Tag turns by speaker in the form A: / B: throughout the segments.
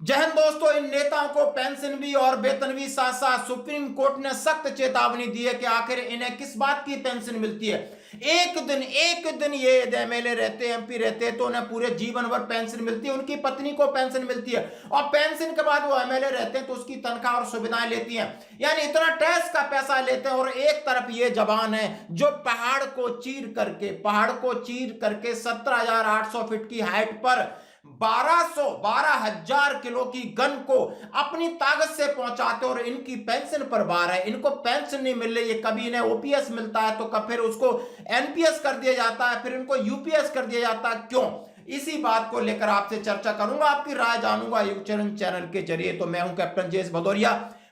A: जय हिंद दोस्तों, इन नेताओं को पेंशन भी और वेतन भी साथ साथ सुप्रीम कोर्ट ने सख्त चेतावनी दी है कि आखिर इन्हें किस बात की पेंशन मिलती है। एक दिन ये एमएलए रहते हैं, एमपी रहते हैं तो उन्हें पूरे जीवन भर पेंशन मिलती है, उनकी पत्नी को पेंशन मिलती है और पेंशन के बाद वो एमएलए रहते हैं तो उसकी तनख्वाह और सुविधाएं लेती हैं। यानी इतना टैक्स का पैसा लेते हैं। और एक तरफ ये जवान है जो पहाड़ को चीर करके 17,800 फीट की हाइट पर 12,000 किलो की गन को अपनी ताकत से पहुंचाते और इनकी पेंशन पर बार है। इनको पेंशन नहीं मिल रही है, कभी इन्हें ओपीएस मिलता है तो कब फिर उसको एनपीएस कर दिया जाता है, फिर इनको यूपीएस कर दिया जाता है। क्यों? इसी बात को लेकर आपसे चर्चा करूंगा, आपकी राय जानूंगा युगचरण चैनल के जरिए। तो मैं हूं कैप्टन जेएस भदौरिया,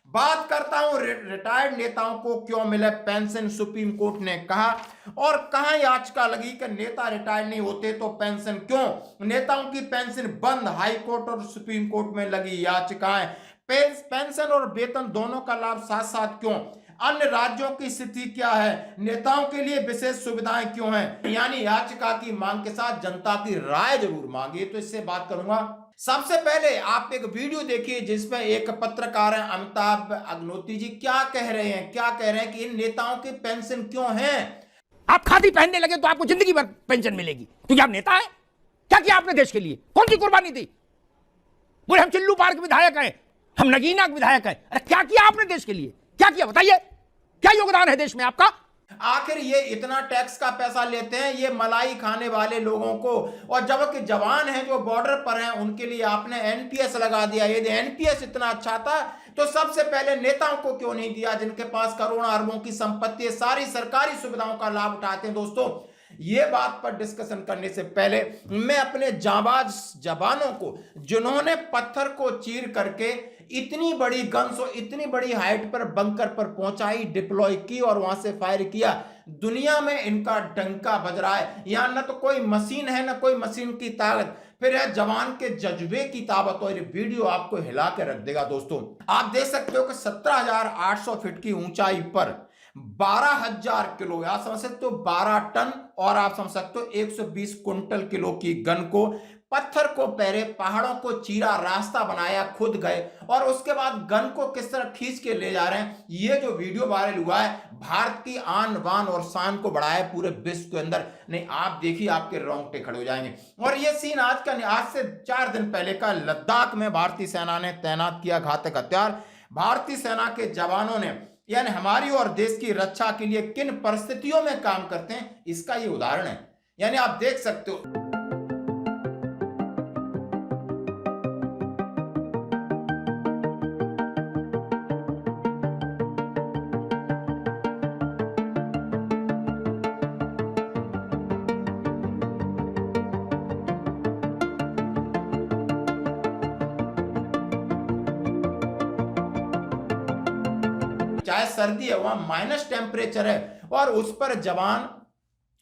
A: बात करता हूं रिटायर्ड नेताओं को क्यों मिले पेंशन, सुप्रीम कोर्ट ने कहा। और कहां याचिका लगी कि नेता रिटायर्ड नहीं होते तो पेंशन क्यों, नेताओं की पेंशन बंद। हाई कोर्ट और सुप्रीम कोर्ट में लगी याचिकाएं। पेंशन और वेतन दोनों का लाभ साथ साथ क्यों, अन्य राज्यों की स्थिति क्या है, नेताओं के लिए विशेष सुविधाएं क्यों हैं। यानी याचिका की मांग के साथ जनता की राय जरूर मांगिए, तो इससे बात करूंगा। सबसे पहले आप एक वीडियो देखिए जिसमें एक पत्रकार है अमिताभ अग्नोत्री जी क्या कह रहे हैं कि इन नेताओं की पेंशन क्यों है।
B: आप खादी पहनने लगे तो आपको जिंदगी भर पेंशन मिलेगी क्योंकि आप नेता है। क्या किया आपने देश के लिए, कौन सी कुर्बानी दी? बोले हम चिल्लू पार्क विधायक हैं, हम नगीना विधायक हैं। अरे क्या किया आपने देश के लिए, क्या किया बताइए, क्या योगदान है देश में आपका?
A: आखिर ये इतना टैक्स का पैसा लेते हैं ये मलाई खाने वाले लोगों को, और जबकि जवान हैं जो बॉर्डर पर हैं उनके लिए आपने एनपीएस लगा दिया। यदि एनपीएस इतना अच्छा था तो सबसे पहले नेताओं को क्यों नहीं दिया जिनके पास करोड़ों अरबों की संपत्ति है, सारी सरकारी सुविधाओं का लाभ उठाते हैं। दोस्तों, ये बात पर डिस्कशन करने से पहले मैं अपने जाबाज जवानों को, जिन्होंने पत्थर को चीर करके इतनी बड़ी गन्स और इतनी बड़ी हाइट पर बंकर पर पहुंचाई, डिप्लॉय की और वहां से फायर किया, दुनिया में इनका डंका बज रहा है। यहां ना तो कोई मशीन है ना कोई मशीन की ताकत, फिर है जवान के जज्बे की ताकत। और ये वीडियो आपको हिला के रख देगा। दोस्तों, आप देख सकते हो कि 17,800 फीट की ऊंचाई पर 12,000 किलो, आप समझ सकते हो 12 टन, और आप समझ सकते हो 120 क्विंटल किलो की गन को, पत्थर को पैरे, पहाड़ों को चीरा, रास्ता बनाया, खुद गए और उसके बाद गन को किस तरह खींच के ले जा रहे हैं। ये जो वीडियो वायरल हुआ है भारत की आन बान और शान को बढ़ाया है पूरे विश्व के अंदर। नहीं, आप देखिए आपके रोंगटे खड़े हो जाएंगे। और ये सीन आज से 4 दिन पहले का, लद्दाख में भारतीय सेना ने तैनात किया घातक हथियार। भारतीय सेना के जवानों ने यानी हमारी और देश की रक्षा के लिए किन परिस्थितियों में काम करते हैं इसका ये उदाहरण है। यानी आप देख सकते हो। चाहे सर्दी है, वहां माइनस टेम्परेचर है और उस पर जवान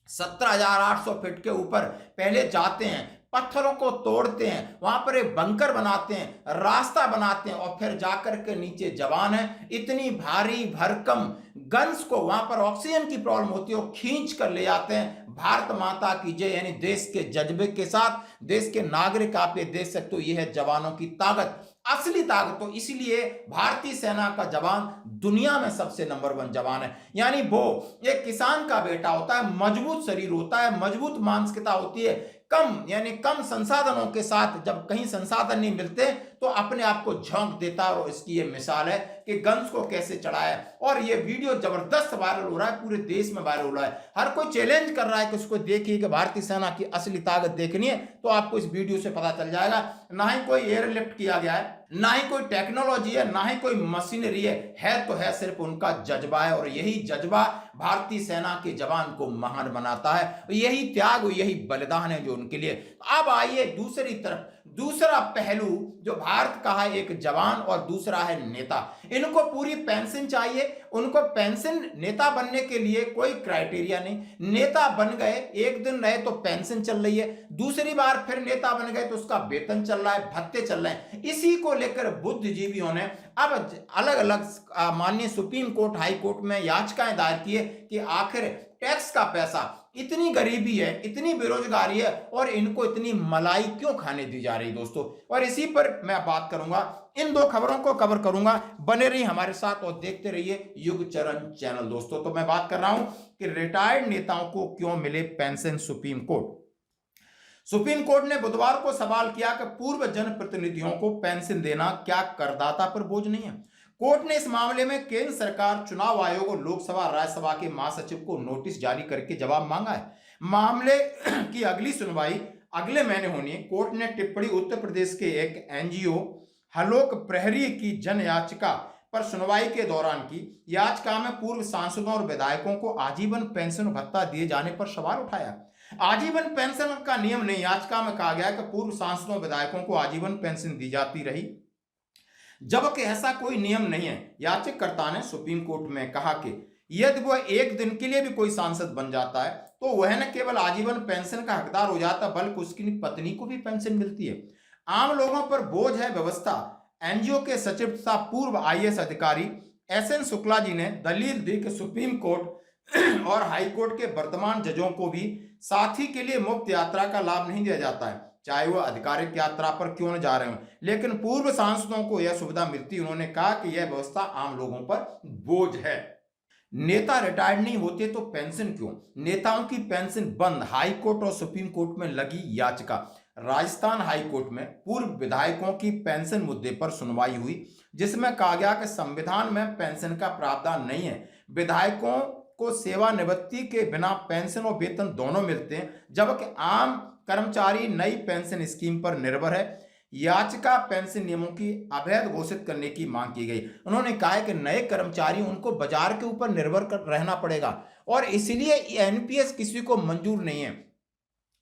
A: 17,800 फीट के ऊपर पहले जाते हैं, पत्थरों को तोड़ते हैं, वहां पर एक बंकर बनाते हैं, रास्ता बनाते हैं और फिर जाकर के नीचे जवान है इतनी भारी भरकम गन्स को, वहां पर ऑक्सीजन की प्रॉब्लम होती है, वो खींच कर ले जाते हैं। भारत माता की जय। यानी देश के जज्बे के साथ देश के नागरिक, आप ये देख सकते हो, यह है जवानों की ताकत, असली ताकत। तो इसलिए भारतीय सेना का जवान दुनिया में सबसे नंबर 1 जवान है। यानी वो एक किसान का बेटा होता है, मजबूत शरीर होता है, मजबूत मानसिकता होती है, कम संसाधनों के साथ जब कहीं संसाधन नहीं मिलते तो अपने आप को झोंक देता है। और इसकी ये मिसाल है कि गन्स को कैसे चढ़ाया। और ये वीडियो जबरदस्त वायरल हो रहा है, पूरे देश में वायरल हो रहा है। हर कोई चैलेंज कर रहा है कि उसको देखिए कि भारतीय सेना की असली ताकत देखनी है तो आपको इस वीडियो से पता चल जाएगा। ना ही कोई एयरलिफ्ट किया गया है, ना ही कोई टेक्नोलॉजी है, ना ही कोई मशीनरी है तो है सिर्फ उनका जज्बा है। और यही जज्बा भारतीय सेना के जवान को महान बनाता है, यही त्याग, यही बलिदान है जो उनके लिए। अब आइए दूसरी तरफ, दूसरा पहलू जो भारत का है, एक जवान और दूसरा है नेता। इनको पूरी पेंशन चाहिए, उनको पेंशन, नेता बनने के लिए कोई क्राइटेरिया नहीं। नेता बन गए, एक दिन रहे तो पेंशन चल रही है, दूसरी बार फिर नेता बन गए तो उसका वेतन चल रहा है, भत्ते चल रहे हैं। इसी को लेकर बुद्धिजीवियों ने अब अलग अलग माननीय सुप्रीम कोर्ट, हाई कोर्ट में याचिकाएं दायर की है कि आखिर टैक्स का पैसा इतनी गरीबी है, इतनी बेरोजगारी है और इनको इतनी मलाई क्यों खाने दी जा रही दोस्तों। और इसी पर मैं बात करूंगा, इन दो खबरों को कवर करूंगा। बने रहिए हमारे साथ और देखते रहिए युग चरण चैनल दोस्तों। तो मैं बात कर रहा हूं कि रिटायर्ड नेताओं को क्यों मिले पेंशन। सुप्रीम कोर्ट ने बुधवार को सवाल किया कि पूर्व जनप्रतिनिधियों को पेंशन देना क्या करदाता पर बोझ नहीं है। कोर्ट ने इस मामले में केंद्र सरकार, चुनाव आयोग और लोकसभा राज्यसभा के महासचिव को नोटिस जारी करके जवाब मांगा है। मामले की अगली सुनवाई अगले महीने होनी है। कोर्ट ने टिप्पणी उत्तर प्रदेश के एक एनजीओ हलोक प्रहरी की जन याचिका पर सुनवाई के दौरान की। याचिका में पूर्व सांसदों और विधायकों को आजीवन पेंशन भत्ता दिए जाने पर सवाल उठाया। आजीवन पेंशन का नियम नहीं, याचिका में कहा गया कि पूर्व सांसदों विधायकों को आजीवन पेंशन दी जाती रही, जबकि ऐसा कोई नियम नहीं है। याचिकाकर्ता ने सुप्रीम कोर्ट में कहा कि यदि वह एक दिन के लिए भी कोई सांसद बन जाता है तो वह न केवल आजीवन पेंशन का हकदार हो जाता बल्कि उसकी पत्नी को भी पेंशन मिलती है। आम लोगों पर बोझ है व्यवस्था। एनजीओ के सचिव तथा पूर्व आईएएस अधिकारी एसएन शुक्ला जी ने दलील दी कि सुप्रीम कोर्ट और हाई कोर्ट के वर्तमान जजों को भी साथी के लिए मुफ्त यात्रा का लाभ नहीं दिया जाता है, चाहे वह आधिकारिक यात्रा पर क्यों न जा रहे हो, लेकिन पूर्व सांसदों को यह सुविधा मिलती। उन्होंने कहा कि यह व्यवस्था आम लोगों पर बोझ है। नेता रिटायर्ड नहीं होते तो पेंशन क्यों? नेताओं की पेंशन बंद, हाई कोर्ट और सुप्रीम कोर्ट में लगी याचिका। राजस्थान हाई कोर्ट में पूर्व विधायकों की पेंशन मुद्दे पर सुनवाई हुई, जिसमें कहा गया कि संविधान में पेंशन का प्रावधान नहीं है। विधायकों को सेवानिवृत्ति के बिना पेंशन और वेतन दोनों मिलते हैं, जबकि आम कर्मचारी नई पेंशन स्कीम पर निर्भर है। याचिका पेंशन नियमों की अवैध घोषित करने की मांग की गई। उन्होंने कहा है कि नए कर्मचारी उनको बाजार के ऊपर निर्भर रहना पड़ेगा और इसलिए एनपीएस किसी को मंजूर नहीं है।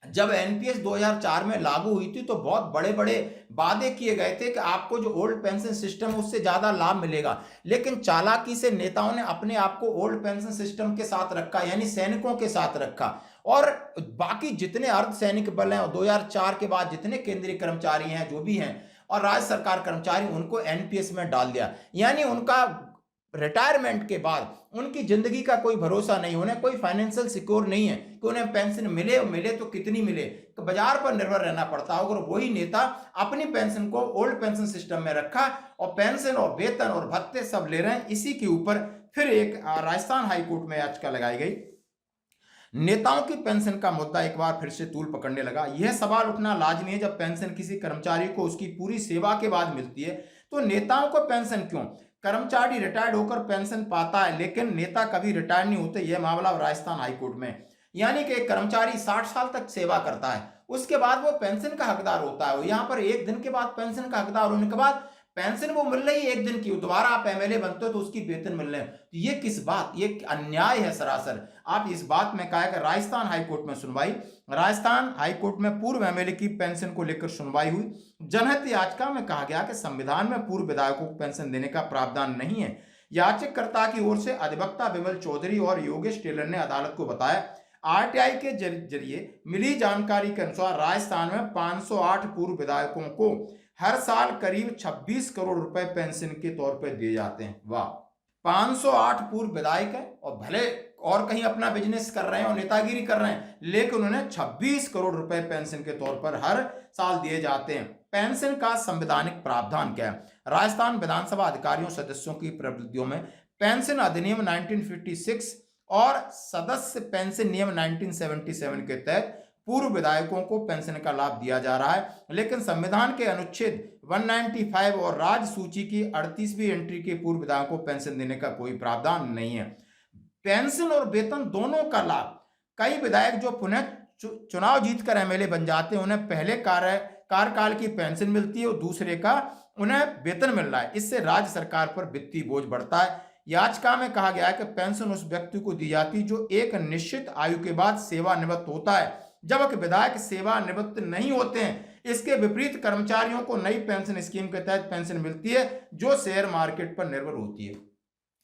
A: जब एनपीएस 2004 में लागू हुई थी तो बहुत बड़े बड़े वादे किए गए थे कि आपको जो ओल्ड पेंशन सिस्टम है उससे ज्यादा लाभ मिलेगा, लेकिन चालाकी से नेताओं ने अपने आप को ओल्ड पेंशन सिस्टम के साथ रखा, यानी सैनिकों के साथ रखा, और बाकी जितने अर्धसैनिक बल हैं और 2004 के बाद जितने केंद्रीय कर्मचारी हैं जो भी हैं और राज्य सरकार कर्मचारी, उनको एनपीएस में डाल दिया। यानी उनका रिटायरमेंट के बाद उनकी जिंदगी का कोई भरोसा नहीं, उन्हें कोई फाइनेंशियल सिक्योर नहीं है कि उन्हें पेंशन मिले तो कितनी मिले, तो बाजार पर निर्भर रहना पड़ता होगा। और वही नेता अपनी पेंशन को ओल्ड पेंशन सिस्टम में रखा और पेंशन और वेतन और भत्ते सब ले रहे हैं। इसी के ऊपर फिर एक राजस्थान हाईकोर्ट में याचिका लगाई गई। नेताओं की पेंशन का मुद्दा एक बार फिर से तूल पकड़ने लगा। यह सवाल उठना लाजमी है, जब पेंशन किसी कर्मचारी को उसकी पूरी सेवा के बाद मिलती है तो नेताओं को पेंशन क्यों? कर्मचारी रिटायर्ड होकर पेंशन पाता है, लेकिन नेता कभी रिटायर्ड नहीं होते। यह मामला राजस्थान हाईकोर्ट में, यानी कि एक कर्मचारी 60 साल तक सेवा करता है, उसके बाद वो पेंशन का हकदार होता है। यहाँ पर एक दिन के बाद पेंशन का हकदार होने के बाद पेंशन वो मिल रही है एक दिन की, दोबारा आप एमएलए बनते हो तो उसकी वेतन मिल रहे हैं। तो ये किस बात, ये अन्याय है सरासर। आप इस बात में कहा कि राजस्थान हाईकोर्ट में सुनवाई, राजस्थान हाईकोर्ट में पूर्व एमएलए की पेंशन को लेकर सुनवाई हुई। जनहित याचिका में कहा गया कि संविधान में पूर्व विधायकों को पेंशन देने का प्रावधान नहीं है। याचिकाकर्ता की ओर से अधिवक्ता विमल चौधरी और योगेश टेलर ने अदालत को बताया, आरटीआई के जरिए मिली जानकारी के अनुसार राजस्थान में 508 पूर्व विधायकों को हर साल करीब 26 करोड़ रुपए पेंशन के तौर पर दिए जाते हैं। वाह, 508 पूर्व विधायक है और भले और कहीं अपना बिजनेस कर रहे हैं और नेतागिरी कर रहे हैं, लेकिन उन्हें 26 करोड़ रुपए पेंशन के तौर पर हर साल दिए जाते हैं। पेंशन का संवैधानिक प्रावधान क्या है? राजस्थान विधानसभा अधिकारियों सदस्यों की प्रवृत्तियों में पेंशन अधिनियम 1956 और सदस्य पेंशन नियम 1977 के तहत पूर्व विधायकों को पेंशन का लाभ दिया जा रहा है, लेकिन संविधान के अनुच्छेद 195 और राज्य सूची की 38वीं एंट्री के पूर्व विधायकों को पेंशन देने का कोई प्रावधान नहीं है। पेंशन और वेतन दोनों का लाभ, कई विधायक जो पुनः चुनाव जीतकर एमएलए बन जाते हैं उन्हें पहले कार्यकाल की पेंशन मिलती है और दूसरे का उन्हें वेतन मिल रहा है। इससे राज्य सरकार पर वित्तीय बोझ बढ़ता है। याचिका में कहा गया है कि पेंशन उस व्यक्ति को दी जाती है जो एक निश्चित आयु के बाद सेवानिवृत्त होता है, जबकि विधायक सेवानिवृत्त नहीं होते हैं। इसके विपरीत कर्मचारियों को नई पेंशन स्कीम के तहत पेंशन मिलती है जो शेयर मार्केट पर निर्भर होती है।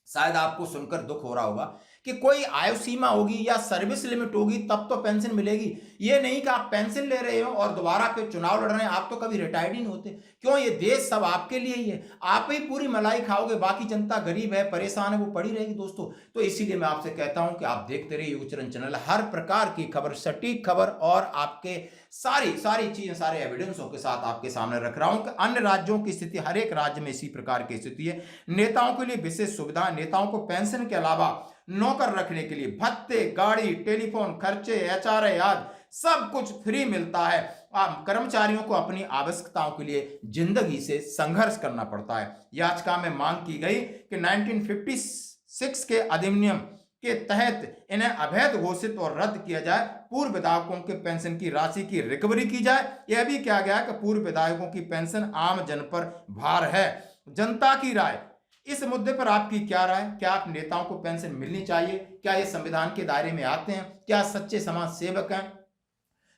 A: शायद आपको सुनकर दुख हो रहा होगा कि कोई आयु सीमा होगी या सर्विस लिमिट होगी तब तो पेंशन मिलेगी। ये नहीं कि आप पेंशन ले रहे हो और दोबारा फिर चुनाव लड़ रहे हैं, आप तो कभी रिटायर्ड ही नहीं होते। क्यों? ये देश सब आपके लिए ही है, आप ही पूरी मलाई खाओगे, बाकी जनता गरीब है, परेशान है, वो पड़ी रहेगी दोस्तों। तो इसीलिए मैं आपसे कहता हूं कि आप देखते रहिए युगचरण चैनल, हर प्रकार की खबर, सटीक खबर और आपके सारी चीजें, सारे एविडेंसों के साथ आपके सामने रख रहा हूं कि अन्य राज्यों की स्थिति, हर एक राज्य में इसी प्रकार की स्थिति है। नेताओं के लिए विशेष सुविधा, नेताओं को पेंशन के अलावा नौकर रखने के लिए भत्ते, गाड़ी, टेलीफोन खर्चे, HRA आदि सब कुछ फ्री मिलता है। कर्मचारियों को अपनी आवश्यकताओं के लिए जिंदगी से संघर्ष करना पड़ता है। याचिका में मांग की गई कि 1956 के अधिनियम के तहत इन्हें अवैध घोषित और रद्द किया जाए, पूर्व विधायकों के पेंशन की राशि की रिकवरी की जाए। यह भी किया गया कि पूर्व विधायकों की पेंशन आम जन पर भार है। जनता की राय, इस मुद्दे पर आपकी क्या राय? क्या आप नेताओं को पेंशन मिलनी चाहिए? क्या ये संविधान के दायरे में आते हैं? क्या सच्चे समाज सेवक हैं?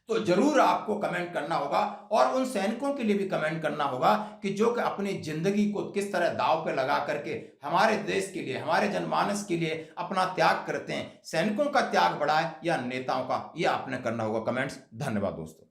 A: तो जरूर आपको कमेंट करना होगा और उन सैनिकों के लिए भी कमेंट करना होगा कि जो कि अपनी जिंदगी को किस तरह दांव पे लगा करके हमारे देश के लिए, हमारे जनमानस के लिए अपना त्याग करते हैं। सैनिकों का त्याग बड़ा है या नेताओं का? ये आपने करना होगा कमेंट्स। धन्यवाद दोस्तों।